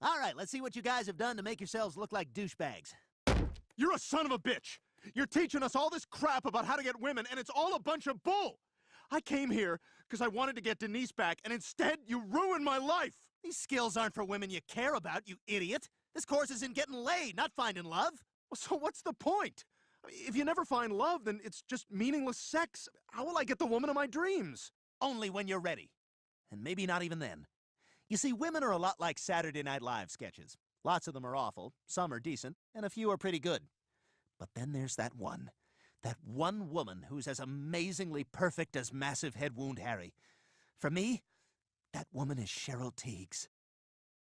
All right, let's see what you guys have done to make yourselves look like douchebags. You're a son of a bitch! You're teaching us all this crap about how to get women, and it's all a bunch of bull! I came here because I wanted to get Denise back, and instead you ruined my life! These skills aren't for women you care about, you idiot. This course is in getting laid, not finding love. So what's the point? If you never find love, then it's just meaningless sex. How will I get the woman of my dreams? Only when you're ready. And maybe not even then. You see, women are a lot like Saturday Night Live sketches. Lots of them are awful, some are decent, and a few are pretty good. But then there's that one woman who's as amazingly perfect as Massive Head Wound Harry. For me, that woman is Cheryl Teagues.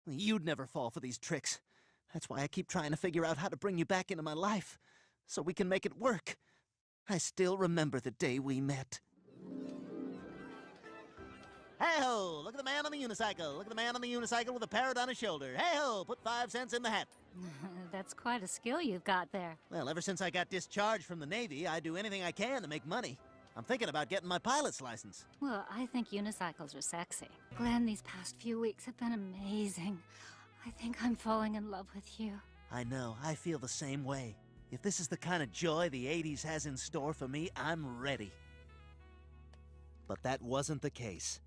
You'd never fall for these tricks. That's why I keep trying to figure out how to bring you back into my life, so we can make it work. I still remember the day we met. Hey-ho! Look at the man on the unicycle. Look at the man on the unicycle with a parrot on his shoulder. Hey-ho! Put 5 cents in the hat. That's quite a skill you've got there. Well, ever since I got discharged from the Navy, I do anything I can to make money. I'm thinking about getting my pilot's license. Well, I think unicycles are sexy. Glenn, these past few weeks have been amazing. I think I'm falling in love with you. I know. I feel the same way. If this is the kind of joy the 80s has in store for me, I'm ready. But that wasn't the case.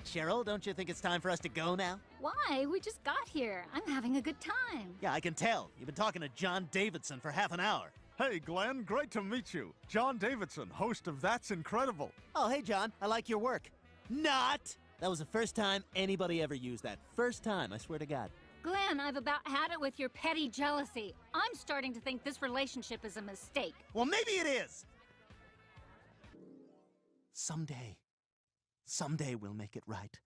Cheryl, don't you think it's time for us to go now? Why? We just got here. I'm having a good time. Yeah, I can tell. You've been talking to John Davidson for half an hour. Hey, Glenn, great to meet you. John Davidson, host of That's Incredible. Oh, hey, John. I like your work. Not! That was the first time anybody ever used that. First time, I swear to God. Glenn, I've about had it with your petty jealousy. I'm starting to think this relationship is a mistake. Well, maybe it is. Someday we'll make it right.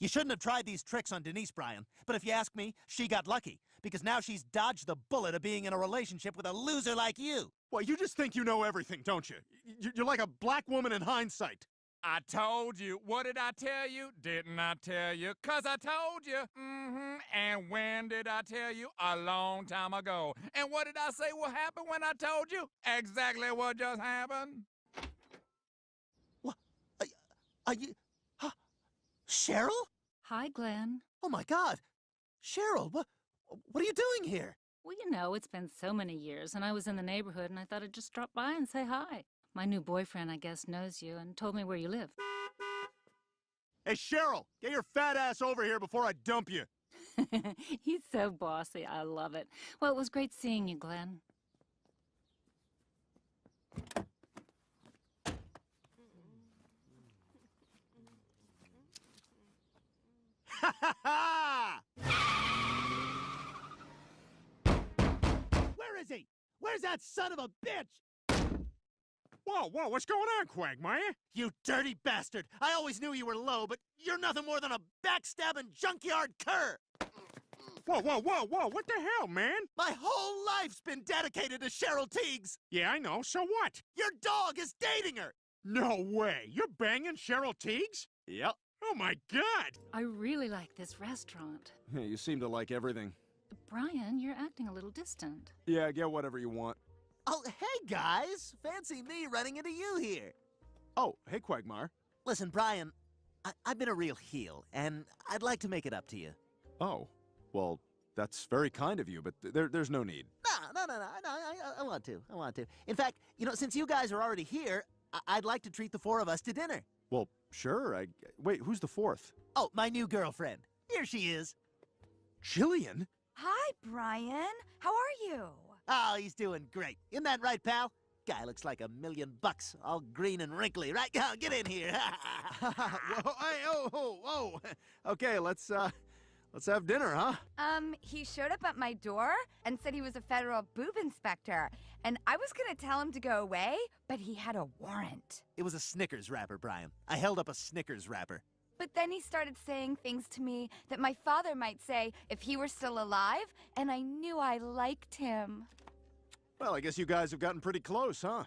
You shouldn't have tried these tricks on Denise, Brian. But if you ask me, she got lucky. Because now she's dodged the bullet of being in a relationship with a loser like you. Well, you just think you know everything, don't you? You're like a black woman in hindsight. I told you. What did I tell you? Didn't I tell you? 'Cause I told you. And when did I tell you? A long time ago. And what did I say will happen when I told you? Exactly what just happened. What? Are you... Cheryl? Hi, Glenn. Oh, my God. Cheryl, what are you doing here? Well, you know, it's been so many years, and I was in the neighborhood, and I thought I'd just drop by and say hi. My new boyfriend, I guess, knows you and told me where you live. Hey, Cheryl, get your fat ass over here before I dump you. He's so bossy. I love it. Well, it was great seeing you, Glenn. Ha ha ha! Where is he? Where's that son of a bitch? Whoa, what's going on, Quagmire? You dirty bastard! I always knew you were low, but you're nothing more than a backstabbing junkyard cur! Whoa, what the hell, man? My whole life's been dedicated to Cheryl Teagues! Yeah, I know, so what? Your dog is dating her! No way, you're banging Cheryl Teagues? Yep. Oh my God! I really like this restaurant. Yeah, you seem to like everything. Brian, you're acting a little distant. Yeah, get whatever you want. Oh, hey, guys! Fancy me running into you here. Oh, hey, Quagmire. Listen, Brian, I've been a real heel, and I'd like to make it up to you. Oh, well, that's very kind of you, but there's no need. No, I want to. In fact, you know, since you guys are already here, I'd like to treat the 4 of us to dinner. Well, sure, wait, who's the 4th? Oh, my new girlfriend. Here she is. Jillian? Hi, Brian. How are you? Oh, he's doing great. Isn't that right, pal? Guy looks like $1,000,000, all green and wrinkly, right? Get in here. Whoa, hey, whoa. Okay, let's have dinner, huh? He showed up at my door and said he was a federal boob inspector. And I was gonna tell him to go away, but he had a warrant. It was a Snickers wrapper, Brian. I held up a Snickers wrapper. But then he started saying things to me that my father might say if he were still alive, and I knew I liked him. Well, I guess you guys have gotten pretty close, huh?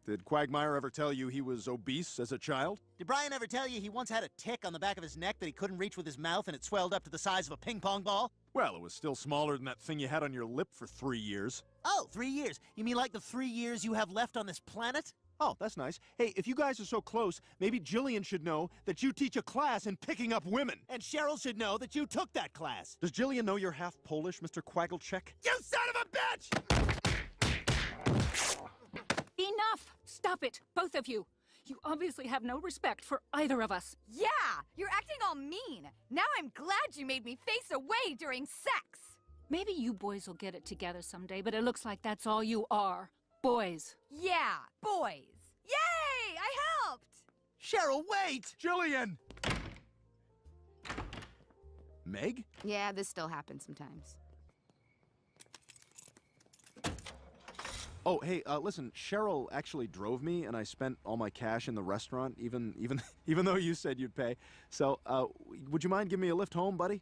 Did Quagmire ever tell you he was obese as a child? Did Brian ever tell you he once had a tick on the back of his neck that he couldn't reach with his mouth and it swelled up to the size of a ping-pong ball? Well, it was still smaller than that thing you had on your lip for 3 years. Oh, 3 years. You mean like the 3 years you have left on this planet? Oh, that's nice. Hey, if you guys are so close, maybe Jillian should know that you teach a class in picking up women. And Cheryl should know that you took that class. Does Jillian know you're half Polish, Mr. Quagmire? You son of a bitch! Enough! Stop it, both of you. You obviously have no respect for either of us. Yeah, you're acting all mean. Now I'm glad you made me face away during sex. Maybe you boys will get it together someday, but it looks like that's all you are. Boys. Yeah, boys. Yay! I helped! Cheryl, wait! Jillian! Meg? Yeah, this still happens sometimes. Oh, hey, listen, Cheryl actually drove me, and I spent all my cash in the restaurant, even though you said you'd pay. So, would you mind giving me a lift home, buddy?